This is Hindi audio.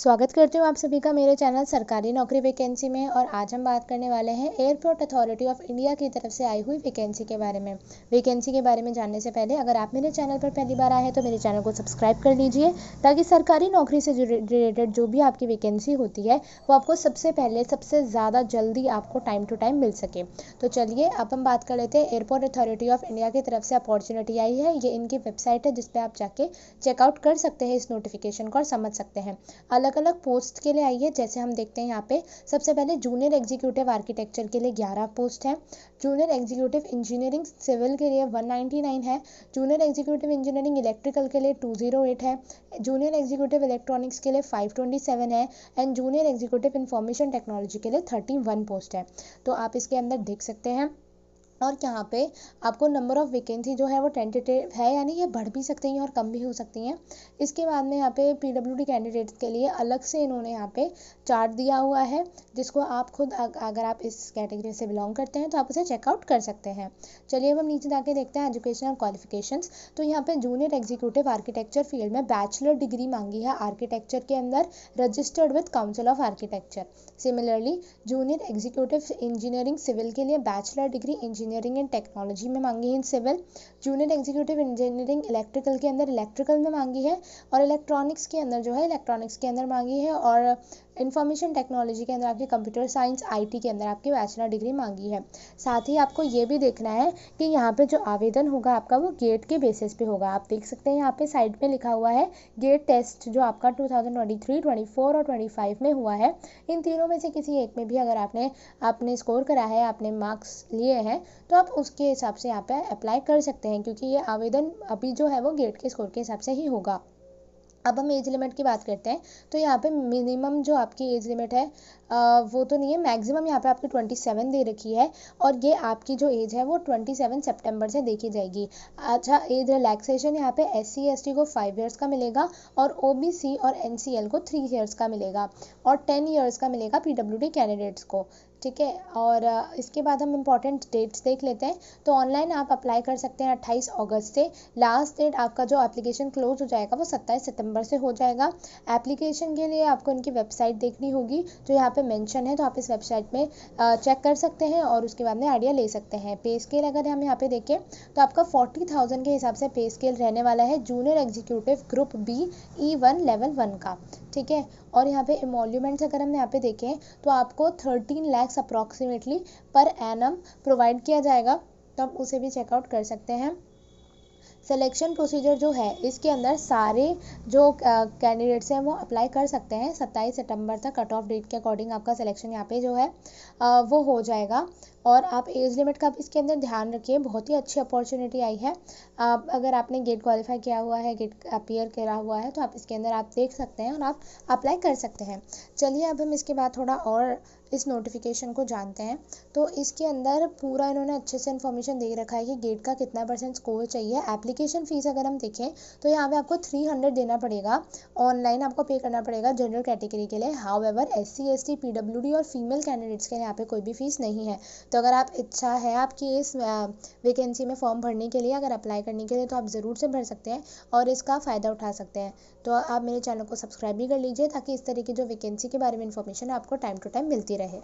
स्वागत करती हूँ आप सभी का मेरे चैनल सरकारी नौकरी वैकेंसी में। और आज हम बात करने वाले हैं एयरपोर्ट अथॉरिटी ऑफ इंडिया की तरफ से आई हुई वैकेंसी के बारे में। वैकेंसी के बारे में जानने से पहले अगर आप मेरे चैनल पर पहली बार आए हैं तो मेरे चैनल को सब्सक्राइब कर लीजिए, ताकि सरकारी नौकरी से रिलेटेड जो भी आपकी वैकेंसी होती है वो आपको सबसे पहले सबसे ज़्यादा जल्दी आपको टाइम टू टाइम मिल सके। तो चलिए अब हम बात कर लेते हैं। एयरपोर्ट अथॉरिटी ऑफ इंडिया की तरफ से अपॉर्चुनिटी आई है। ये इनकी वेबसाइट है जिस पर आप जाके चेकआउट कर सकते हैं इस नोटिफिकेशन को और समझ सकते हैं। अलग अलग पोस्ट के लिए आई है, जैसे हम देखते हैं यहाँ पे सबसे पहले जूनियर एग्जीक्यूटिव आर्किटेक्चर के लिए 11 पोस्ट है। जूनियर एग्जीक्यूटिव इंजीनियरिंग सिविल के लिए 199 है। जूनियर एग्जीक्यूटिव इंजीनियरिंग इलेक्ट्रिकल के लिए 208 है। जूनियर एग्जीक्यूटिव इलेक्ट्रॉनिक्स के लिए 527 है। And junior executive information technology के लिए 31 पोस्ट है। तो आप इसके अंदर देख सकते हैं। और यहाँ पे आपको नंबर ऑफ वैकेंसी जो है वो टेंटेटिव है, यानी ये बढ़ भी सकती हैं और कम भी हो सकती हैं। इसके बाद में यहाँ पे पीडब्ल्यूडी कैंडिडेट्स के लिए अलग से इन्होंने यहाँ पे चार्ट दिया हुआ है, जिसको आप खुद अगर आप इस कैटेगरी से बिलोंग करते हैं तो आप उसे चेकआउट कर सकते हैं। चलिए अब हम नीचे जाके देखते हैं एजुकेशनल क्वालिफिकेशंस। तो यहाँ पे जूनियर एग्जीक्यूटिव आर्किटेक्चर फील्ड में बैचलर डिग्री मांगी है आर्किटेक्चर के अंदर, registered with council of architecture. Similarly junior executive engineering civil के लिए bachelor degree engineering and technology में मांगी है in civil. Junior executive engineering electrical के अंदर इलेक्ट्रिकल में मांगी है, और इलेक्ट्रॉनिक्स के अंदर जो है इलेक्ट्रॉनिक्स के अंदर मांगी है, और इंफॉर्मेशन टेक्नोलॉजी के अंदर आपकी कंप्यूटर साइंस आईटी के अंदर आपकी बैचलर डिग्री मांगी है। साथ ही आपको ये भी देखना है कि यहाँ पे जो आवेदन होगा आपका वो गेट के बेसिस पे होगा। आप देख सकते हैं यहाँ पे साइड पे लिखा हुआ है गेट टेस्ट, जो आपका 2023, 24 और 25 में हुआ है। इन तीनों में से किसी एक में भी अगर आपने स्कोर करा है, आपने मार्क्स लिए हैं, तो आप उसके हिसाब से यहाँ पे अप्लाई कर सकते हैं, क्योंकि ये आवेदन अभी जो है वो गेट के स्कोर के हिसाब से ही होगा। अब हम एज लिमिट की बात करते हैं। तो यहाँ पे मिनिमम जो आपकी एज लिमिट है वो तो नहीं है, मैक्सिमम यहाँ पे आपकी 27 दे रखी है, और ये आपकी जो एज है वो 27 सितंबर से देखी जाएगी। अच्छा, एज रिलैक्सेशन यहाँ पे SC ST को 5 ईयर्स का मिलेगा, और OBC और NCL को 3 ईयर्स का मिलेगा, और 10 ईयर्स का मिलेगा PWD कैंडिडेट्स को। ठीक है। और इसके बाद हम इम्पॉर्टेंट डेट्स देख लेते हैं। तो ऑनलाइन आप अप्लाई कर सकते हैं 28 अगस्त से। लास्ट डेट आपका जो एप्लीकेशन क्लोज हो जाएगा वो 27 सितंबर से हो जाएगा। एप्लीकेशन के लिए आपको इनकी वेबसाइट देखनी होगी, जो यहाँ पे मेंशन है, तो आप इस वेबसाइट में चेक कर सकते हैं और उसके बाद में आइडिया ले सकते हैं। पे स्केल अगर हम यहाँ पे देखें तो आपका 40,000 के हिसाब से पे स्केल रहने वाला है junior executive group B E1 level 1 का। ठीक है। और यहाँ पे एमोल्यूमेंट्स अगर हम यहाँ पे देखें तो आपको 13 lakh approximately per annum provide किया जाएगा, तो आप उसे भी चेकआउट कर सकते हैं। सिलेक्शन प्रोसीजर जो है इसके अंदर सारे जो कैंडिडेट्स हैं वो अप्लाई कर सकते हैं। 27 सितंबर तक कट ऑफ डेट के अकॉर्डिंग आपका सिलेक्शन यहाँ पे जो है वो हो जाएगा। और आप एज लिमिट का भी इसके अंदर ध्यान रखिए, बहुत ही अच्छी अपॉर्चुनिटी आई है। अगर आपने गेट क्वालिफाई किया हुआ है, गेट अपीयर करा हुआ है, तो आप इसके अंदर आप देख सकते हैं और आप अप्लाई कर सकते हैं। चलिए अब हम इसके बाद थोड़ा और इस नोटिफिकेशन को जानते हैं। तो इसके अंदर पूरा इन्होंने अच्छे से इन्फॉर्मेशन दे रखा है कि गेट का कितना % स्कोर चाहिए। एप्लीकेशन फ़ीस अगर हम देखें तो यहाँ पे आपको 300 देना पड़ेगा, ऑनलाइन आपको पे करना पड़ेगा जनरल कैटेगरी के लिए। हाउएवर SC ST PWD और फीमेल कैंडिडेट्स के लिए यहाँ पे कोई भी फ़ीस नहीं है। तो अगर आप इच्छा है आपकी इस वैकेंसी में फॉर्म भरने के लिए, अगर अप्लाई करने के लिए, तो आप ज़रूर से भर सकते हैं और इसका फ़ायदा उठा सकते हैं। तो आप मेरे चैनल को सब्सक्राइब भी कर लीजिए, ताकि इस तरह की जो वैकेंसी के बारे में इंफॉर्मेशन है आपको टाइम टू टाइम मिलती रहे।